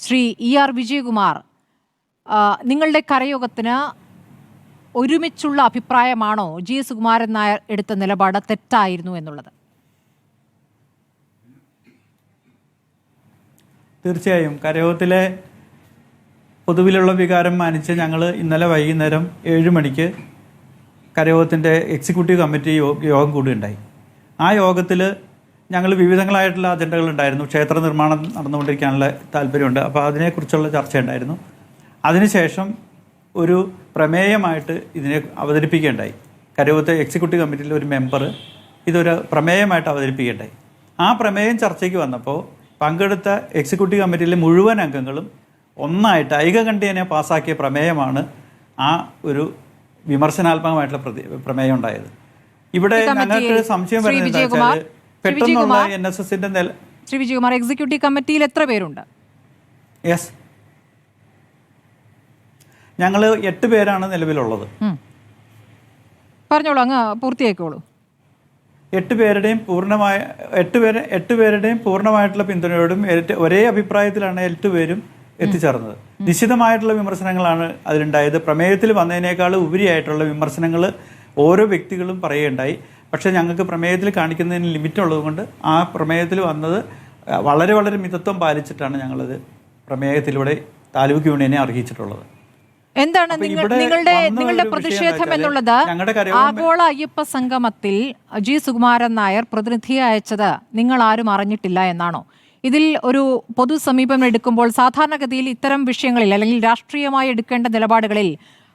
Shri ER Vijayakumar, നിങ്ങളുടെ കരയോഗത്തിന് ഒരുമിച്ചുള്ള അഭിപ്രായമാണോ GS Sukumaran Nair എടുത്ത നിലപാട് തെറ്റായിരുന്നു എന്നുള്ളത്? തീർച്ചയായും കരയോഗത്തിലെ പൊതുവിലുള്ള വികാരം മാനിച്ച് ഞങ്ങൾ ഇന്നലെ വൈകുന്നേരം 7 മണിക്ക് കരയോഗത്തിൻ്റെ എക്സിക്യൂട്ടീവ് കമ്മിറ്റി യോഗം കൂടുകയുണ്ടായി. ആ യോഗത്തിൽ ഞങ്ങൾ വിവിധങ്ങളായിട്ടുള്ള അജണ്ടകളുണ്ടായിരുന്നു. ക്ഷേത്ര നിർമ്മാണം നടന്നുകൊണ്ടിരിക്കാനുള്ള താല്പര്യമുണ്ട്, അപ്പോൾ അതിനെക്കുറിച്ചുള്ള ചർച്ചയുണ്ടായിരുന്നു. അതിനുശേഷം ഒരു പ്രമേയമായിട്ട് ഇതിനെ അവതരിപ്പിക്കുകയുണ്ടായി. കരയോഗത്തെ എക്സിക്യൂട്ടീവ് കമ്മിറ്റിയിലെ ഒരു മെമ്പർ ഇതൊരു പ്രമേയമായിട്ട് അവതരിപ്പിക്കുകയുണ്ടായി. ആ പ്രമേയം ചർച്ചയ്ക്ക് വന്നപ്പോൾ പങ്കെടുത്ത എക്സിക്യൂട്ടീവ് കമ്മിറ്റിയിലെ മുഴുവൻ അംഗങ്ങളും ഒന്നായിട്ട് ഐകകണ്ഠ്യേന പാസ്സാക്കിയ പ്രമേയമാണ് ആ ഒരു വിമർശനാത്മകമായിട്ടുള്ള പ്രമേയം ഉണ്ടായത്. ഇവിടെ ഞങ്ങൾക്ക് സംശയം വരുന്നത് പെട്ടെന്നുള്ള NSSന്റെ ശ്രീ വിജയകുമാർ, എക്സിക്യൂട്ടീവ് കമ്മിറ്റിയിൽ എത്ര പേരുണ്ട്? യെസ്, ഞങ്ങൾ 8 പേരാണ് നിലവിലുള്ളത്. പറഞ്ഞോളൂ, അങ്ങ് പൂർത്തിയാക്കോളൂ. 8 പേരുടെയും പൂർണ്ണമായിട്ടുള്ള പിന്തുണയോടും ഒരേ അഭിപ്രായത്തിലാണ് 8 പേരും എത്തിച്ചേർന്നത്. നിശ്ചിതമായിട്ടുള്ള വിമർശനങ്ങളാണ് അതിലുണ്ടായത്. പ്രമേയത്തിൽ വന്നതിനേക്കാൾ ഉപരിയായിട്ടുള്ള വിമർശനങ്ങൾ ഓരോ വ്യക്തികളും പറയുകയുണ്ടായി. പക്ഷേ ഞങ്ങൾക്ക് പ്രമേയത്തിൽ കാണിക്കുന്നതിന് ലിമിറ്റ് ഉള്ളതുകൊണ്ട് ആ പ്രമേയത്തിൽ വന്നത് വളരെ വളരെ മിതത്വം പാലിച്ചിട്ടാണ് ഞങ്ങളത് പ്രമേയത്തിലൂടെ താലൂക്ക് യൂണിയനെ അറിയിച്ചിട്ടുള്ളത്. എന്താണ് നിങ്ങളുടെ പ്രതിഷേധം എന്നുള്ളത്? ആഗോള അയ്യപ്പ സംഗമത്തിൽ G സുകുമാരൻ നായർ പ്രതിനിധിയെ അയച്ചത് നിങ്ങൾ ആരും അറിഞ്ഞിട്ടില്ല എന്നാണോ? ഇതിൽ ഒരു പൊതു സമീപനം എടുക്കുമ്പോൾ സാധാരണഗതിയിൽ ഇത്തരം വിഷയങ്ങളിൽ അല്ലെങ്കിൽ രാഷ്ട്രീയമായി എടുക്കേണ്ട നിലപാടുകളിൽ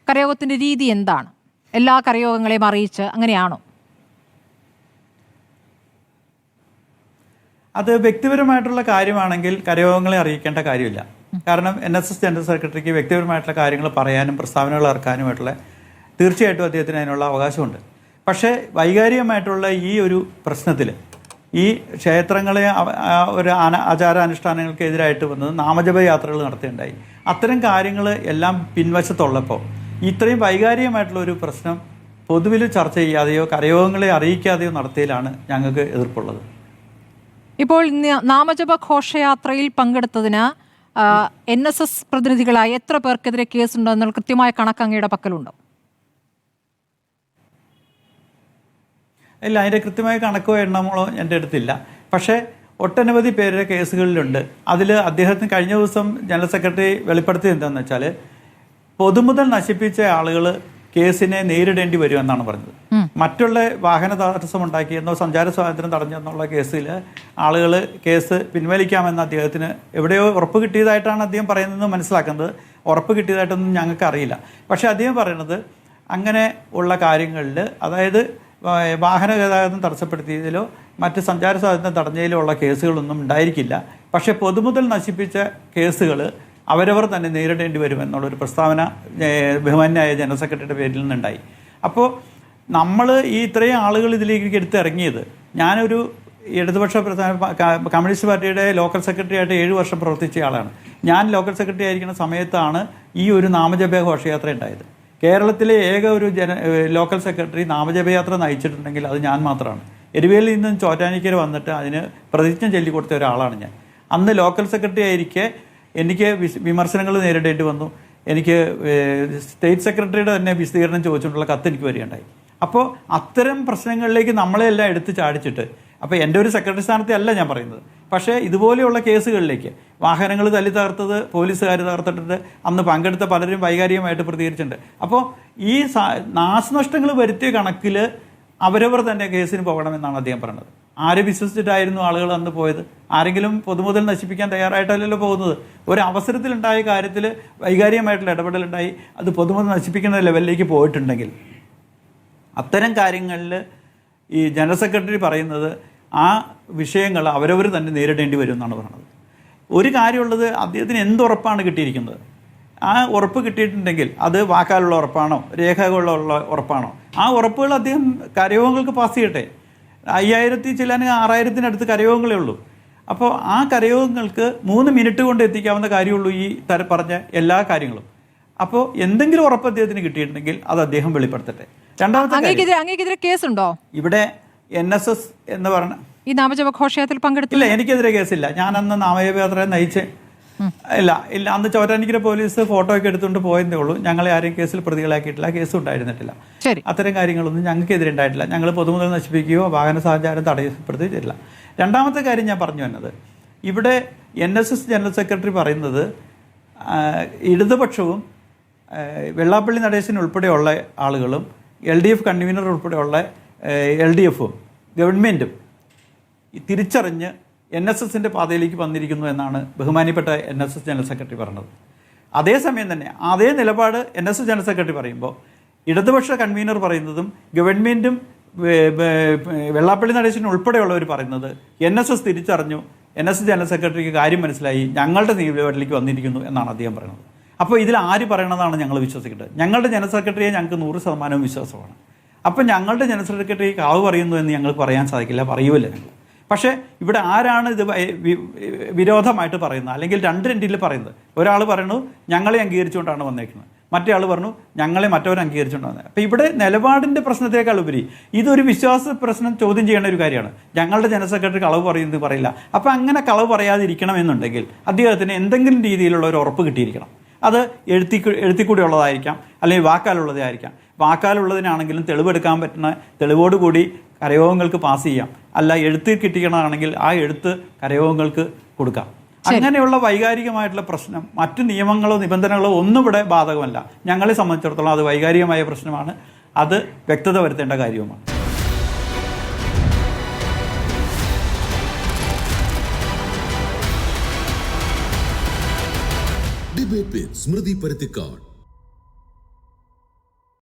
കരയോഗത്തിന്റെ രീതി എന്താണ്? എല്ലാ കരയോഗങ്ങളെയും അറിയിച്ച് അങ്ങനെയാണോ? അത് വ്യക്തിപരമായിട്ടുള്ള കാര്യമാണെങ്കിൽ കരയോഗങ്ങളെ അറിയിക്കേണ്ട കാര്യമില്ല. കാരണം NSS ജനറൽ സെക്രട്ടറിക്ക് വ്യക്തിപരമായിട്ടുള്ള കാര്യങ്ങൾ പറയാനും പ്രസ്താവനകൾ ഇറക്കാനുമായിട്ടുള്ള തീർച്ചയായിട്ടും അദ്ദേഹത്തിന് അതിനുള്ള അവകാശമുണ്ട്. പക്ഷേ വൈകാരികമായിട്ടുള്ള ഈ ഒരു പ്രശ്നത്തിൽ ഈ ക്ഷേത്രങ്ങളെ ഒരു ആചാരാനുഷ്ഠാനങ്ങൾക്കെതിരായിട്ട് വന്നത് നാമജപ യാത്രകൾ നടത്തുകയുണ്ടായി. അത്തരം കാര്യങ്ങൾ എല്ലാം പിൻവശത്തുള്ളപ്പോൾ ഇത്രയും വൈകാരികമായിട്ടുള്ള ഒരു പ്രശ്നം പൊതുവിൽ ചർച്ച ചെയ്യാതെയോ കരയോഗങ്ങളെ അറിയിക്കാതെയോ നടത്തിയതിലാണ് ഞങ്ങൾക്ക് എതിർപ്പുള്ളത്. ഇപ്പോൾ നാമജപ ഘോഷയാത്രയിൽ പങ്കെടുത്തതിന് NSS പ്രതിനിധികളായി എത്ര പേർക്കെതിരെ കേസുണ്ടോ എന്നുള്ള കൃത്യമായ കണക്ക് അങ്ങയുടെ പക്കലുണ്ടോ? ഇല്ല, അതിൻ്റെ കൃത്യമായ കണക്കോ എണ്ണമോ എൻ്റെ അടുത്തില്ല. പക്ഷേ ഒട്ടനവധി പേരുടെ കേസുകളിലുണ്ട്. അതിൽ അദ്ദേഹത്തിന് കഴിഞ്ഞ ദിവസം ജനറൽ സെക്രട്ടറി വെളിപ്പെടുത്തിയത് എന്താണെന്ന് വെച്ചാൽ പൊതുമുതൽ നശിപ്പിച്ച ആളുകൾ കേസിനെ നേരിടേണ്ടി വരുമെന്നാണ് പറഞ്ഞത്. മറ്റുള്ള വാഹന തടസ്സമുണ്ടാക്കിയെന്നോ സഞ്ചാര സ്വാതന്ത്ര്യം തടഞ്ഞെന്നുള്ള കേസിൽ ആളുകൾ കേസ് പിൻവലിക്കാമെന്ന് അദ്ദേഹത്തിന് എവിടെയോ ഉറപ്പ് കിട്ടിയതായിട്ടാണ് അദ്ദേഹം പറയുന്നത് മനസ്സിലാക്കുന്നത്. ഉറപ്പ് കിട്ടിയതായിട്ടൊന്നും ഞങ്ങൾക്ക് അറിയില്ല. പക്ഷേ അദ്ദേഹം പറയുന്നത് അങ്ങനെ ഉള്ള കാര്യങ്ങളിൽ, അതായത് വാഹന ഗതാഗതം തടസ്സപ്പെടുത്തിയതിലോ മറ്റ് സഞ്ചാര സ്വാതന്ത്ര്യം തടഞ്ഞതിലോ ഉള്ള കേസുകളൊന്നും ഉണ്ടായിരിക്കില്ല. പക്ഷേ പൊതുമുതൽ നശിപ്പിച്ച കേസുകൾ അവരവർ തന്നെ നേരിടേണ്ടി വരുമെന്നുള്ളൊരു പ്രസ്താവന ബഹുമാന്യായ ജനറൽ സെക്രട്ടറിയുടെ പേരിൽ നിന്നുണ്ടായി. അപ്പോൾ നമ്മൾ ഈ ഇത്രയും ആളുകൾ ഇതിലേക്ക് എടുത്തിറങ്ങിയത്, ഞാനൊരു ഇടതുപക്ഷ കമ്മ്യൂണിസ്റ്റ് പാർട്ടിയുടെ ലോക്കൽ സെക്രട്ടറി ആയിട്ട് 7 വർഷം പ്രവർത്തിച്ച ആളാണ്. ഞാൻ ലോക്കൽ സെക്രട്ടറി ആയിരിക്കുന്ന സമയത്താണ് ഈ ഒരു നാമജപ ഘോഷയാത്ര ഉണ്ടായത്. കേരളത്തിലെ ഏക ഒരു ലോക്കൽ സെക്രട്ടറി നാമജപയാത്ര നയിച്ചിട്ടുണ്ടെങ്കിൽ അത് ഞാൻ മാത്രമാണ്. എരുവേലിൽ നിന്നും ചോറ്റാനിക്കര വന്നിട്ട് അതിന് പ്രതിജ്ഞ ചൊല്ലിക്കൊടുത്ത ഒരാളാണ് ഞാൻ. അന്ന് ലോക്കൽ സെക്രട്ടറി ആയിരിക്കെ എനിക്ക് വിമർശനങ്ങൾ നേരിടേണ്ടി വന്നു. എനിക്ക് സ്റ്റേറ്റ് സെക്രട്ടറിയുടെ തന്നെ വിശദീകരണം ചോദിച്ചുകൊണ്ടുള്ള കത്ത് എനിക്ക് വരികയുണ്ടായി. അപ്പോൾ അത്തരം പ്രശ്നങ്ങളിലേക്ക് നമ്മളെല്ലാം എടുത്ത് ചാടിച്ചിട്ട്, അപ്പോൾ എൻ്റെ ഒരു സെക്രട്ടറി സ്ഥാനത്തെ അല്ല ഞാൻ പറയുന്നത്, പക്ഷേ ഇതുപോലെയുള്ള കേസുകളിലേക്ക് വാഹനങ്ങൾ തല്ലി തകർത്തത് പോലീസുകാർ തകർത്തിട്ടുണ്ട്. അന്ന് പങ്കെടുത്ത പലരും വൈകാരികമായിട്ട് പ്രതികരിച്ചിട്ടുണ്ട്. അപ്പോൾ ഈ നാശനഷ്ടങ്ങൾ വരുത്തിയ കണക്കിൽ അവരവർ തന്നെ കേസിന് പോകണമെന്നാണ് അദ്ദേഹം പറഞ്ഞത്. ആരെ വിശ്വസിച്ചിട്ടായിരുന്നു ആളുകൾ അന്ന് പോയത്? ആരെങ്കിലും പൊതുമുതൽ നശിപ്പിക്കാൻ തയ്യാറായിട്ടല്ലല്ലോ പോകുന്നത്. ഒരു അവസരത്തിലുണ്ടായ കാര്യത്തിൽ വൈകാരികമായിട്ടുള്ള ഇടപെടലുണ്ടായി അത് പൊതുമുതൽ നശിപ്പിക്കുന്ന ലെവലിലേക്ക് പോയിട്ടുണ്ടെങ്കിൽ അത്തരം കാര്യങ്ങളിൽ ഈ ജനറൽ സെക്രട്ടറി പറയുന്നത് ആ വിഷയങ്ങൾ അവരവർ തന്നെ നേരിടേണ്ടി വരും എന്നാണ് പറയുന്നത്. ഒരു കാര്യമുള്ളത്, അദ്ദേഹത്തിന് എന്തുറപ്പാണ് കിട്ടിയിരിക്കുന്നത്? ആ ഉറപ്പ് കിട്ടിയിട്ടുണ്ടെങ്കിൽ അത് വാക്കാലുള്ള ഉറപ്പാണോ രേഖകളുള്ള ഉറപ്പാണോ? ആ ഉറപ്പുകൾ അദ്ദേഹം കരയോഗങ്ങൾക്ക് പാസ് ചെയ്യട്ടെ. 5000 ചില്ലാൻ 6000-അടുത്ത് കരയോഗങ്ങളേ ഉള്ളൂ. അപ്പോൾ ആ കരയോഗങ്ങൾക്ക് 3 മിനിറ്റ് കൊണ്ട് എത്തിക്കാവുന്ന കാര്യമുള്ളൂ ഈ പറഞ്ഞ എല്ലാ കാര്യങ്ങളും. അപ്പോൾ എന്തെങ്കിലും ഉറപ്പ് അദ്ദേഹത്തിന് കിട്ടിയിട്ടുണ്ടെങ്കിൽ അത് അദ്ദേഹം വെളിപ്പെടുത്തട്ടെ. രണ്ടാമത്തെ കേസുണ്ടോ ഇവിടെ? NSS എന്ന് പറഞ്ഞ ഈ നാമജപ ഘോഷയാത്രയിൽ പങ്കെടുത്തില്ല. എനിക്കെതിരെ കേസില്ല. ഞാൻ അന്ന് നാമജപയാത്ര നയിച്ച് ഇല്ല അന്ന് ചോറ്റാനിക്കര പോലീസ് ഫോട്ടോ ഒക്കെ എടുത്തുകൊണ്ട് പോയതേ ഉള്ളൂ. ഞങ്ങളെ ആരെയും കേസിൽ പ്രതികളാക്കിയിട്ടില്ല, കേസ് ഉണ്ടായിരുന്നിട്ടില്ല. അത്തരം കാര്യങ്ങളൊന്നും ഞങ്ങൾക്കെതിരെ ഉണ്ടായിട്ടില്ല. ഞങ്ങൾ പൊതുമുതൽ നശിപ്പിക്കുകയോ വാഹന സഞ്ചാരം തടയപ്പെടുത്തിയിട്ടില്ല. രണ്ടാമത്തെ കാര്യം ഞാൻ പറഞ്ഞു വന്നത്, ഇവിടെ NSS ജനറൽ സെക്രട്ടറി പറയുന്നത് ഇടതുപക്ഷവും വെള്ളാപ്പള്ളി നടേശൻ ഉൾപ്പെടെയുള്ള ആളുകളും LDF കൺവീനർ ഉൾപ്പെടെയുള്ള LDFും ഗവൺമെൻറ്റും തിരിച്ചറിഞ്ഞ് NSSൻ്റെ പാതയിലേക്ക് വന്നിരിക്കുന്നു എന്നാണ് ബഹുമാനിപ്പെട്ട NSS ജനറൽ സെക്രട്ടറി പറഞ്ഞത്. അതേസമയം തന്നെ അതേ നിലപാട് NSS ജനറൽ സെക്രട്ടറി പറയുമ്പോൾ ഇടതുപക്ഷ കൺവീനർ പറയുന്നതും ഗവൺമെൻറ്റും വെള്ളാപ്പള്ളി നടേശൻ ഉൾപ്പെടെയുള്ളവർ പറയുന്നത് NSS തിരിച്ചറിഞ്ഞു, NSS ജനറൽ സെക്രട്ടറിക്ക് കാര്യം മനസ്സിലായി, ഞങ്ങളുടെ നിലപാടിലേക്ക് വന്നിരിക്കുന്നു എന്നാണ് അദ്ദേഹം പറയുന്നത്. അപ്പോൾ ഇതിൽ ആര് പറയണതാണ് ഞങ്ങൾ വിശ്വസിക്കേണ്ടത്? ഞങ്ങളുടെ ജനറൽ സെക്രട്ടറിയെ ഞങ്ങൾക്ക് 100% വിശ്വാസമാണ്. അപ്പോൾ ഞങ്ങളുടെ ജനറൽ സെക്രട്ടറി കളവ് പറയുന്നു എന്ന് ഞങ്ങൾക്ക് പറയാൻ സാധിക്കില്ല, പറയുമല്ല ഞങ്ങൾ. പക്ഷേ ഇവിടെ ആരാണ് ഇത് വിരോധമായിട്ട് പറയുന്നത്, അല്ലെങ്കിൽ രണ്ടിൽ പറയുന്നത്? ഒരാൾ പറയുന്നു ഞങ്ങളെ അംഗീകരിച്ചുകൊണ്ടാണ് വന്നേക്കുന്നത്, മറ്റേ ആൾ പറഞ്ഞു ഞങ്ങളെ മറ്റവർ അംഗീകരിച്ചുകൊണ്ടാണ് വന്നത്. അപ്പോൾ ഇവിടെ നിലപാടിൻ്റെ പ്രശ്നത്തേക്കാൾ ഉപരി ഇതൊരു വിശ്വാസ പ്രശ്നം ചോദ്യം ചെയ്യേണ്ട ഒരു കാര്യമാണ്. ഞങ്ങളുടെ ജനറൽ സെക്രട്ടറി കളവ് പറയുന്നത് പറയില്ല. അപ്പോൾ അങ്ങനെ കളവ് പറയാതിരിക്കണമെന്നുണ്ടെങ്കിൽ അദ്ദേഹത്തിന് എന്തെങ്കിലും രീതിയിലുള്ള ഒരു ഉറപ്പ് കിട്ടിയിരിക്കണം. അത് എഴുത്തിക്കൂടി ഉള്ളതായിരിക്കാം, അല്ലെങ്കിൽ വാക്കാലുള്ളതായിരിക്കാം. വാക്കാലുള്ളതിനാണെങ്കിലും തെളിവെടുക്കാൻ പറ്റുന്ന തെളിവോടുകൂടി കരയോഗങ്ങൾക്ക് പാസ് ചെയ്യാം. അല്ല, എഴുത്ത് കിട്ടിക്കണമെങ്കിൽ ആ എഴുത്ത് കരയോഗങ്ങൾക്ക് കൊടുക്കാം. അങ്ങനെയുള്ള വൈകാരികമായിട്ടുള്ള പ്രശ്നം മറ്റു നിയമങ്ങളോ നിബന്ധനകളോ ഒന്നും ഇവിടെ ബാധകമല്ല. ഞങ്ങളെ സംബന്ധിച്ചിടത്തോളം അത് വൈകാരികമായ പ്രശ്നമാണ്, അത് വ്യക്തത വരുത്തേണ്ട കാര്യവുമാണ്. ഡിബേറ്റ് വിത്ത് സ്മൃതി പരുത്തിക്കാട്.